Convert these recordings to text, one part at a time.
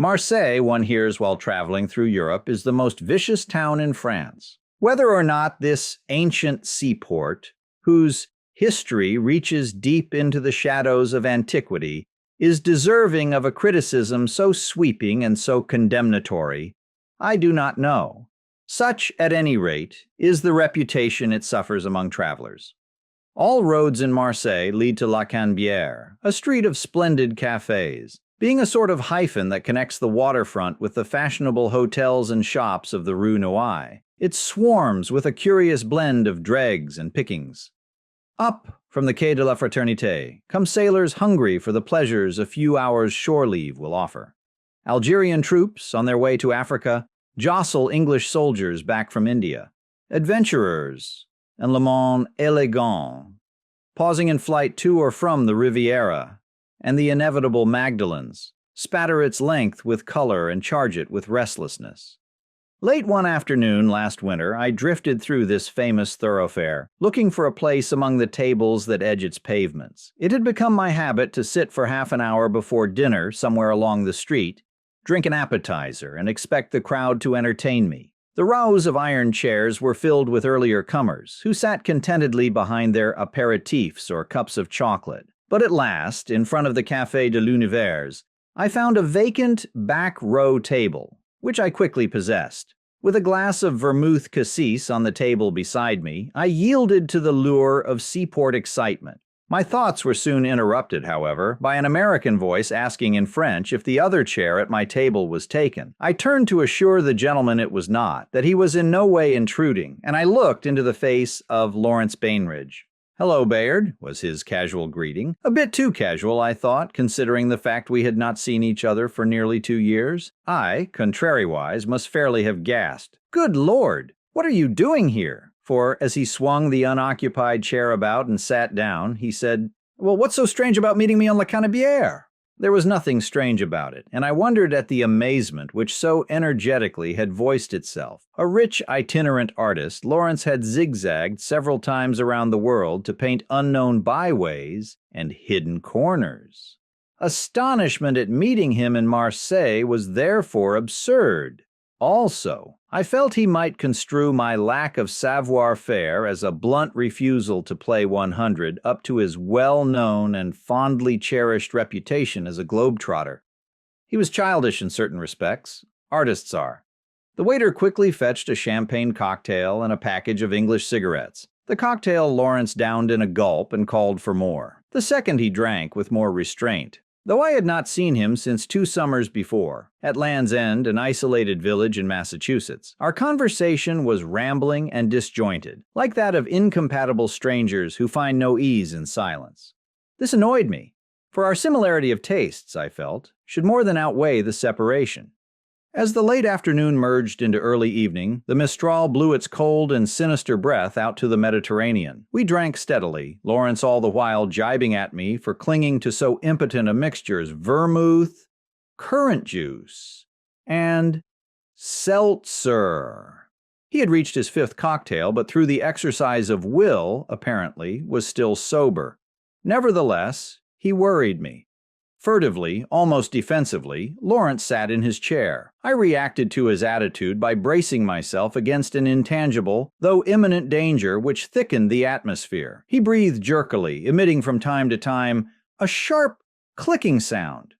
Marseille, one hears while traveling through Europe, is the most vicious town in France. Whether or not this ancient seaport, whose history reaches deep into the shadows of antiquity, is deserving of a criticism so sweeping and so condemnatory, I do not know. Such, at any rate, is the reputation it suffers among travelers. All roads in Marseille lead to La Canebière, a street of splendid cafés. Being a sort of hyphen that connects the waterfront with the fashionable hotels and shops of the Rue Noailles, it swarms with a curious blend of dregs and pickings. Up from the Quai de la Fraternité come sailors hungry for the pleasures a few hours shore leave will offer. Algerian troops, on their way to Africa, jostle English soldiers back from India. Adventurers and le monde élégant, pausing in flight to or from the Riviera, and the inevitable Magdalens, spatter its length with color and charge it with restlessness. Late one afternoon last winter, I drifted through this famous thoroughfare, looking for a place among the tables that edge its pavements. It had become my habit to sit for half an hour before dinner somewhere along the street, drink an appetizer, and expect the crowd to entertain me. The rows of iron chairs were filled with earlier comers, who sat contentedly behind their apéritifs or cups of chocolate. But at last, in front of the Café de l'Univers, I found a vacant back row table, which I quickly possessed. With a glass of vermouth cassis on the table beside me, I yielded to the lure of seaport excitement. My thoughts were soon interrupted, however, by an American voice asking in French if the other chair at my table was taken. I turned to assure the gentleman it was not, that he was in no way intruding, and I looked into the face of Lawrence Bainbridge. "Hello, Bayard," was his casual greeting. A bit too casual, I thought, considering the fact we had not seen each other for nearly 2 years. I, contrariwise, must fairly have gasped. "Good Lord, what are you doing here?" For, as he swung the unoccupied chair about and sat down, he said, "Well, what's so strange about meeting me on La Canebière?" There was nothing strange about it, and I wondered at the amazement which so energetically had voiced itself. A rich itinerant artist, Lawrence had zigzagged several times around the world to paint unknown byways and hidden corners. Astonishment at meeting him in Marseille was therefore absurd. Also, I felt he might construe my lack of savoir-faire as a blunt refusal to play 100 up to his well-known and fondly cherished reputation as a globetrotter. He was childish in certain respects. Artists are. The waiter quickly fetched a champagne cocktail and a package of English cigarettes. The cocktail Lawrence downed in a gulp and called for more. The second he drank with more restraint. Though I had not seen him since 2 summers before, at Land's End, an isolated village in Massachusetts, our conversation was rambling and disjointed, like that of incompatible strangers who find no ease in silence. This annoyed me, for our similarity of tastes, I felt, should more than outweigh the separation. As the late afternoon merged into early evening, the Mistral blew its cold and sinister breath out to the Mediterranean. We drank steadily, Lawrence all the while jibing at me for clinging to so impotent a mixture as vermouth, currant juice, and seltzer. He had reached his 5th cocktail, but through the exercise of will, apparently, was still sober. Nevertheless, he worried me. Furtively, almost defensively, Lawrence sat in his chair. I reacted to his attitude by bracing myself against an intangible, though imminent danger which thickened the atmosphere. He breathed jerkily, emitting from time to time a sharp, clicking sound,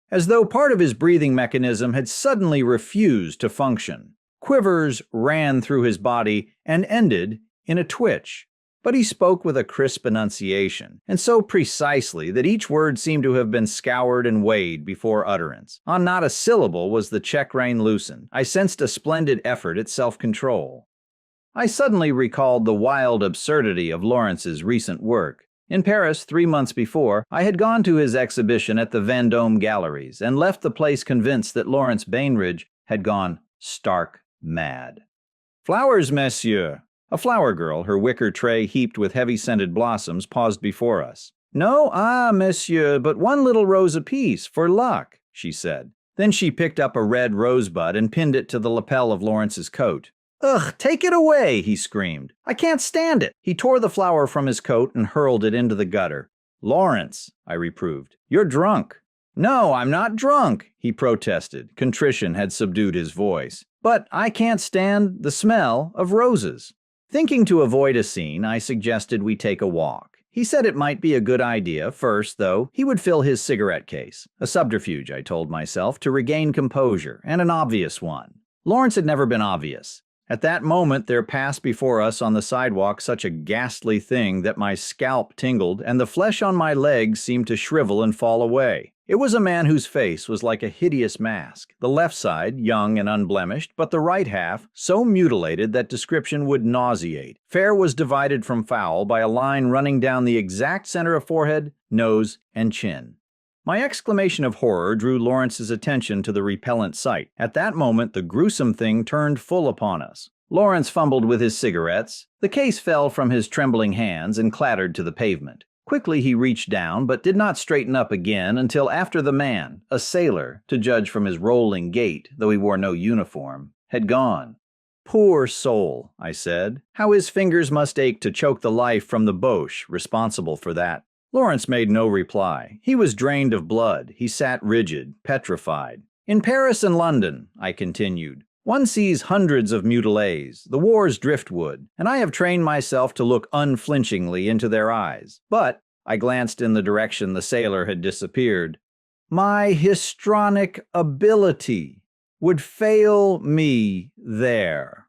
as though part of his breathing mechanism had suddenly refused to function. Quivers ran through his body and ended in a twitch. But he spoke with a crisp enunciation, and so precisely that each word seemed to have been scoured and weighed before utterance. On not a syllable was the check rein loosened. I sensed a splendid effort at self-control. I suddenly recalled the wild absurdity of Lawrence's recent work. In Paris, 3 months before, I had gone to his exhibition at the Vendôme Galleries and left the place convinced that Lawrence Bainbridge had gone stark mad. "Flowers, monsieur." A flower girl, her wicker tray heaped with heavy-scented blossoms, paused before us. "No? Ah, monsieur, but 1 little rose apiece, for luck," she said. Then she picked up a red rosebud and pinned it to the lapel of Lawrence's coat. "Ugh, take it away," he screamed. "I can't stand it." He tore the flower from his coat and hurled it into the gutter. "Lawrence," I reproved, "you're drunk." "No, I'm not drunk," he protested. Contrition had subdued his voice. "But I can't stand the smell of roses." Thinking to avoid a scene, I suggested we take a walk. He said it might be a good idea. First, though, he would fill his cigarette case. A subterfuge, I told myself, to regain composure, and an obvious one. Lawrence had never been obvious. At that moment, there passed before us on the sidewalk such a ghastly thing that my scalp tingled and the flesh on my legs seemed to shrivel and fall away. It was a man whose face was like a hideous mask, the left side young and unblemished, but the right half so mutilated that description would nauseate. Fair was divided from foul by a line running down the exact center of forehead, nose, and chin. My exclamation of horror drew Lawrence's attention to the repellent sight. At that moment, the gruesome thing turned full upon us. Lawrence fumbled with his cigarettes. The case fell from his trembling hands and clattered to the pavement. Quickly he reached down, but did not straighten up again until after the man, a sailor, to judge from his rolling gait, though he wore no uniform, had gone. "Poor soul," I said. "How his fingers must ache to choke the life from the Boche responsible for that." Lawrence made no reply. He was drained of blood. He sat rigid, petrified. "In Paris and London," I continued, "one sees hundreds of mutilés, the war's driftwood, and I have trained myself to look unflinchingly into their eyes. But," I glanced in the direction the sailor had disappeared, "my histrionic ability would fail me there."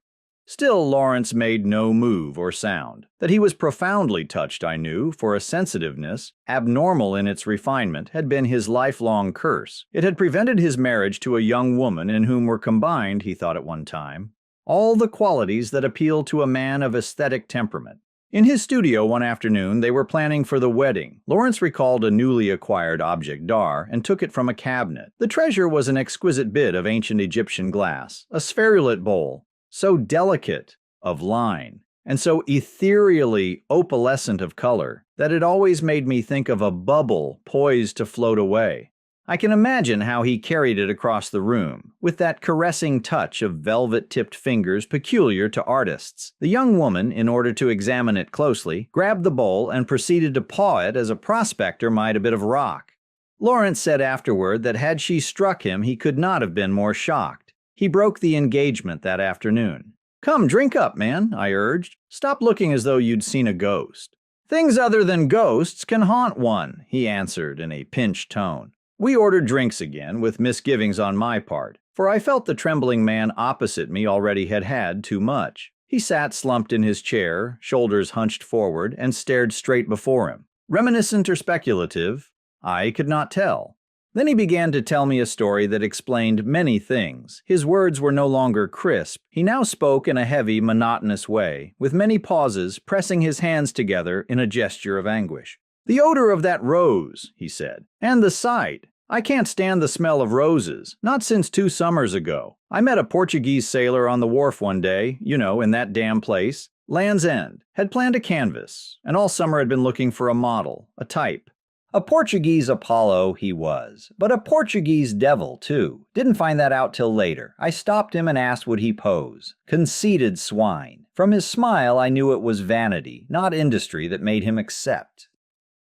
Still, Lawrence made no move or sound. That he was profoundly touched, I knew, for a sensitiveness, abnormal in its refinement, had been his lifelong curse. It had prevented his marriage to a young woman in whom were combined, he thought at one time, all the qualities that appeal to a man of aesthetic temperament. In his studio one afternoon, they were planning for the wedding. Lawrence recalled a newly acquired object d'art and took it from a cabinet. The treasure was an exquisite bit of ancient Egyptian glass, a spherulate bowl, so delicate of line, and so ethereally opalescent of color, that it always made me think of a bubble poised to float away. I can imagine how he carried it across the room, with that caressing touch of velvet-tipped fingers peculiar to artists. The young woman, in order to examine it closely, grabbed the bowl and proceeded to paw it as a prospector might a bit of rock. Lawrence said afterward that had she struck him, he could not have been more shocked. He broke the engagement that afternoon. "Come, drink up, man," I urged. "Stop looking as though you'd seen a ghost." "Things other than ghosts can haunt one," he answered in a pinched tone. We ordered drinks again, with misgivings on my part, for I felt the trembling man opposite me already had had too much. He sat slumped in his chair, shoulders hunched forward, and stared straight before him. Reminiscent or speculative, I could not tell. Then he began to tell me a story that explained many things. His words were no longer crisp. He now spoke in a heavy, monotonous way, with many pauses, pressing his hands together in a gesture of anguish. "The odor of that rose," he said, "and the sight. I can't stand the smell of roses, not since 2 summers ago. I met a Portuguese sailor on the wharf one day, you know, in that damn place, Land's End, had planned a canvas, and all summer had been looking for a model, a type. A Portuguese Apollo he was, but a Portuguese devil, too. Didn't find that out till later. I stopped him and asked would he pose. Conceited swine. From his smile I knew it was vanity, not industry, that made him accept."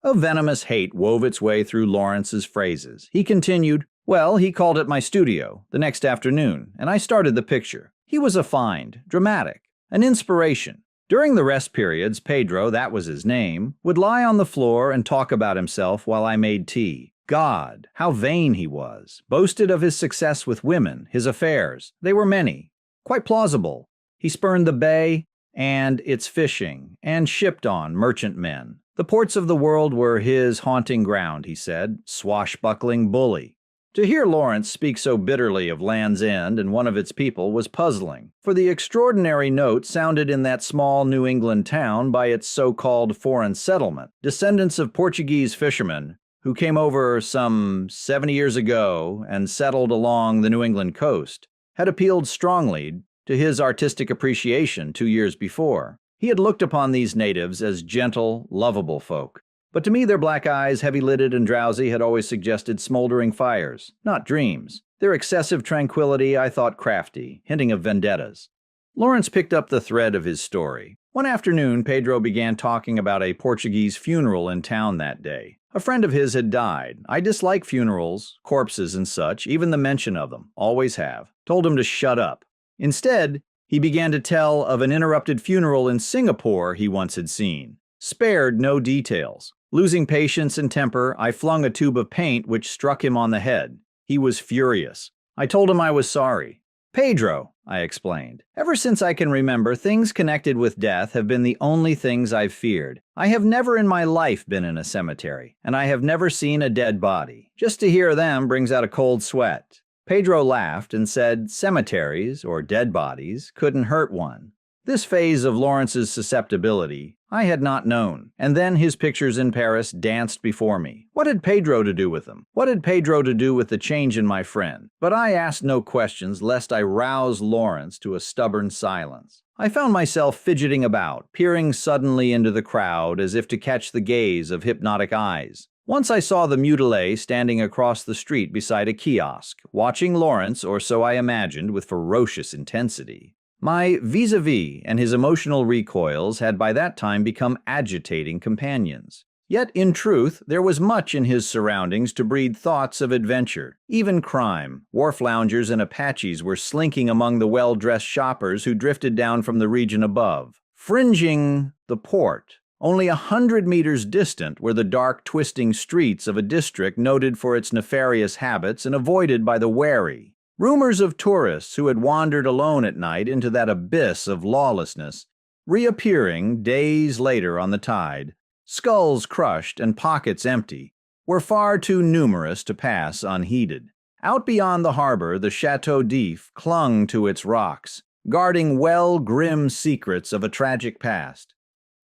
A venomous hate wove its way through Lawrence's phrases. He continued, "Well, he called at my studio the next afternoon, and I started the picture. He was a find, dramatic, an inspiration. During the rest periods, Pedro, that was his name, would lie on the floor and talk about himself while I made tea. God, how vain he was. Boasted of his success with women, his affairs. They were many. Quite plausible. He spurned the bay and its fishing, and shipped on merchantmen. The ports of the world were his haunting ground, he said. Swashbuckling bully. To hear Lawrence speak so bitterly of Land's End and one of its people was puzzling, for the extraordinary note sounded in that small New England town by its so-called foreign settlement, descendants of Portuguese fishermen who came over some 70 years ago and settled along the New England coast, had appealed strongly to his artistic appreciation 2 years before. He had looked upon these natives as gentle, lovable folk. But to me their black eyes, heavy-lidded and drowsy, had always suggested smoldering fires, not dreams. Their excessive tranquility I thought crafty, hinting of vendettas. Lawrence picked up the thread of his story. One afternoon, Pedro began talking about a Portuguese funeral in town that day. A friend of his had died. I dislike funerals, corpses and such, even the mention of them. Always have. Told him to shut up. Instead, he began to tell of an interrupted funeral in Singapore he once had seen. Spared no details. Losing patience and temper, I flung a tube of paint which struck him on the head. He was furious. I told him I was sorry. "Pedro," I explained, "ever since I can remember, things connected with death have been the only things I've feared. I have never in my life been in a cemetery, and I have never seen a dead body. Just to hear them brings out a cold sweat." Pedro laughed and said cemeteries, or dead bodies, couldn't hurt one. This phase of Lawrence's susceptibility I had not known, and then his pictures in Paris danced before me. What had Pedro to do with them? What had Pedro to do with the change in my friend? But I asked no questions lest I rouse Lawrence to a stubborn silence. I found myself fidgeting about, peering suddenly into the crowd as if to catch the gaze of hypnotic eyes. Once I saw the mutilé standing across the street beside a kiosk, watching Lawrence, or so I imagined, with ferocious intensity. My vis-a-vis and his emotional recoils had by that time become agitating companions. Yet, in truth, there was much in his surroundings to breed thoughts of adventure, even crime. Wharf loungers and Apaches were slinking among the well-dressed shoppers who drifted down from the region above. Fringing the port, only 100 meters distant, were the dark, twisting streets of a district noted for its nefarious habits and avoided by the wary. Rumors of tourists who had wandered alone at night into that abyss of lawlessness, reappearing days later on the tide, skulls crushed and pockets empty, were far too numerous to pass unheeded. Out beyond the harbor, the Chateau d'If clung to its rocks, guarding grim secrets of a tragic past.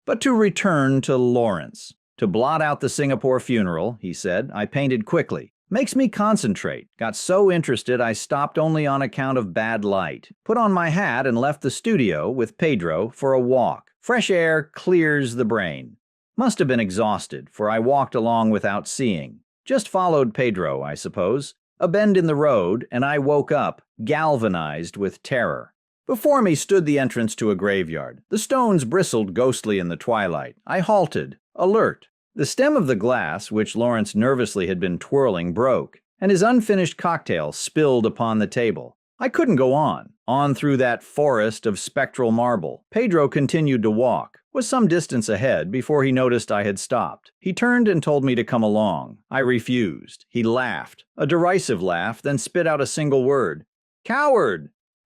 But to return to Lawrence. To blot out the Singapore funeral, he said, I painted quickly. Makes me concentrate. Got so interested I stopped only on account of bad light. Put on my hat and left the studio with Pedro for a walk. Fresh air clears the brain. Must have been exhausted, for I walked along without seeing. Just followed Pedro, I suppose. A bend in the road, and I woke up, galvanized with terror. Before me stood the entrance to a graveyard. The stones bristled ghostly in the twilight. I halted, alert. The stem of the glass, which Lawrence nervously had been twirling, broke, and his unfinished cocktail spilled upon the table. I couldn't go on through that forest of spectral marble. Pedro continued to walk, was some distance ahead before he noticed I had stopped. He turned and told me to come along. I refused. He laughed, a derisive laugh, then spit out a single word. "Coward!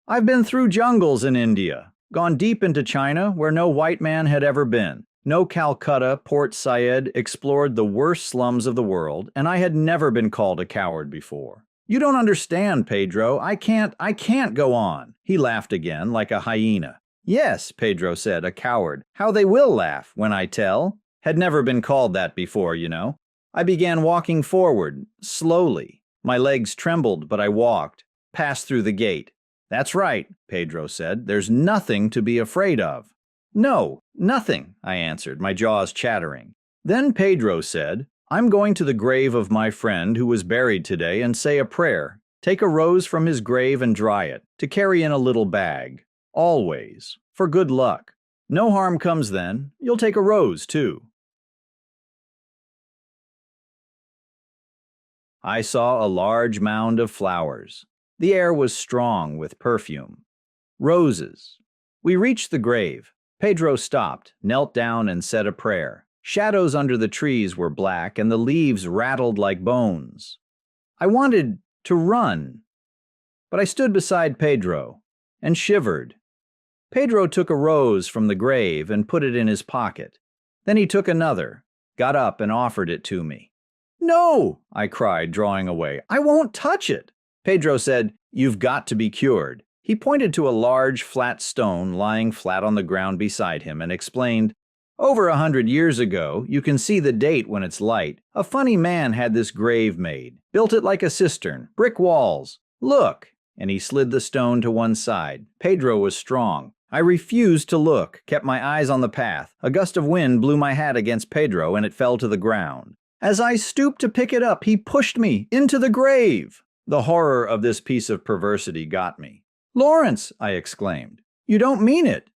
I've been through jungles in India, gone deep into China where no white man had ever been. No Calcutta, Port Said explored the worst slums of the world, and I had never been called a coward before. You don't understand, Pedro. I can't go on." He laughed again, like a hyena. "Yes," Pedro said, "a coward. How they will laugh when I tell." Had never been called that before, you know. I began walking forward, slowly. My legs trembled, but I walked, passed through the gate. "That's right," Pedro said. "There's nothing to be afraid of." "No, nothing," I answered, my jaws chattering. Then Pedro said, "I'm going to the grave of my friend who was buried today and say a prayer. Take a rose from his grave and dry it, to carry in a little bag. Always. For good luck. No harm comes then. You'll take a rose, too." I saw a large mound of flowers. The air was strong with perfume. Roses. We reached the grave. Pedro stopped, knelt down, and said a prayer. Shadows under the trees were black, and the leaves rattled like bones. I wanted to run, but I stood beside Pedro and shivered. Pedro took a rose from the grave and put it in his pocket. Then he took another, got up, and offered it to me. "No!" I cried, drawing away. "I won't touch it." Pedro said, "You've got to be cured." He pointed to a large, flat stone lying flat on the ground beside him and explained, "Over 100 years ago, you can see the date when it's light, a funny man had this grave made, built it like a cistern, brick walls. Look!" And he slid the stone to one side. Pedro was strong. I refused to look, kept my eyes on the path. A gust of wind blew my hat against Pedro and it fell to the ground. As I stooped to pick it up, he pushed me into the grave. The horror of this piece of perversity got me. "Lawrence," I exclaimed, "you don't mean it."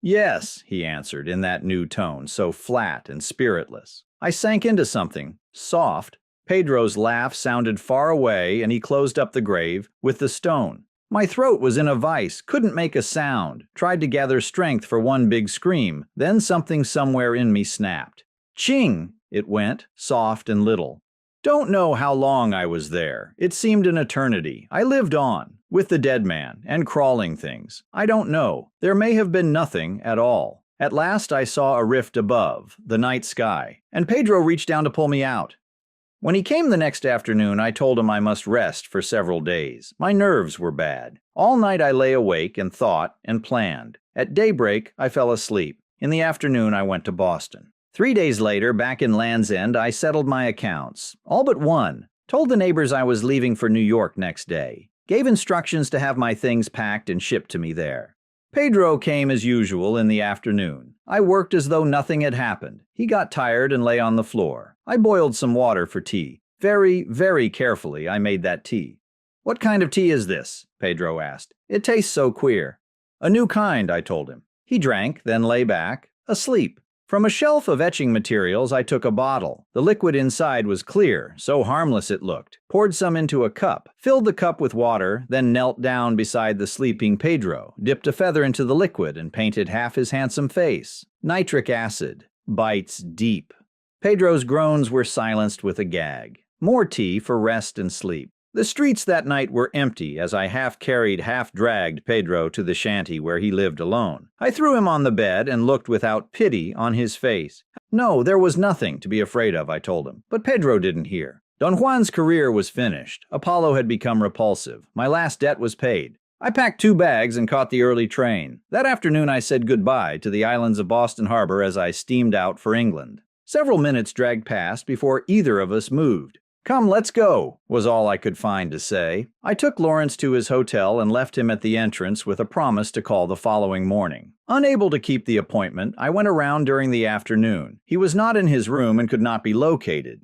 Yes, he answered in that new tone, so flat and spiritless. I sank into something, soft. Pedro's laugh sounded far away, and he closed up the grave with the stone. My throat was in a vice, couldn't make a sound, tried to gather strength for one big scream, then something somewhere in me snapped. Ching! It went, soft and little. Don't know how long I was there. It seemed an eternity. I lived on, with the dead man, and crawling things. I don't know. There may have been nothing at all. At last I saw a rift above, the night sky, and Pedro reached down to pull me out. When he came the next afternoon, I told him I must rest for several days. My nerves were bad. All night I lay awake and thought and planned. At daybreak, I fell asleep. In the afternoon, I went to Boston. 3 days later, back in Land's End, I settled my accounts. All but one. Told the neighbors I was leaving for New York next day. Gave instructions to have my things packed and shipped to me there. Pedro came as usual in the afternoon. I worked as though nothing had happened. He got tired and lay on the floor. I boiled some water for tea. Very, very carefully I made that tea. "What kind of tea is this?" Pedro asked. "It tastes so queer." "A new kind," I told him. He drank, then lay back, asleep. From a shelf of etching materials, I took a bottle. The liquid inside was clear, so harmless it looked. Poured some into a cup, filled the cup with water, then knelt down beside the sleeping Pedro, dipped a feather into the liquid, and painted half his handsome face. Nitric acid. Bites deep. Pedro's groans were silenced with a gag. More tea for rest and sleep. The streets that night were empty as I half-carried, half-dragged Pedro to the shanty where he lived alone. I threw him on the bed and looked without pity on his face. No, there was nothing to be afraid of, I told him. But Pedro didn't hear. Don Juan's career was finished. Apollo had become repulsive. My last debt was paid. I packed 2 bags and caught the early train. That afternoon I said goodbye to the islands of Boston Harbor as I steamed out for England. Several minutes dragged past before either of us moved. "Come, let's go," was all I could find to say. I took Lawrence to his hotel and left him at the entrance with a promise to call the following morning. Unable to keep the appointment, I went around during the afternoon. He was not in his room and could not be located.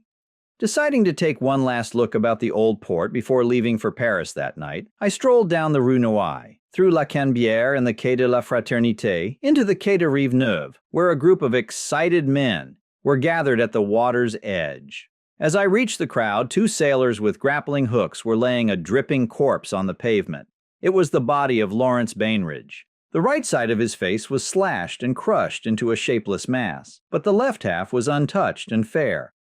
Deciding to take one last look about the old port before leaving for Paris that night, I strolled down the Rue Noailles, through La Canebière and the Quai de la Fraternité, into the Quai de Rive Neuve, where a group of excited men were gathered at the water's edge. As I reached the crowd, 2 sailors with grappling hooks were laying a dripping corpse on the pavement. It was the body of Lawrence Bainbridge. The right side of his face was slashed and crushed into a shapeless mass, but the left half was untouched and fair.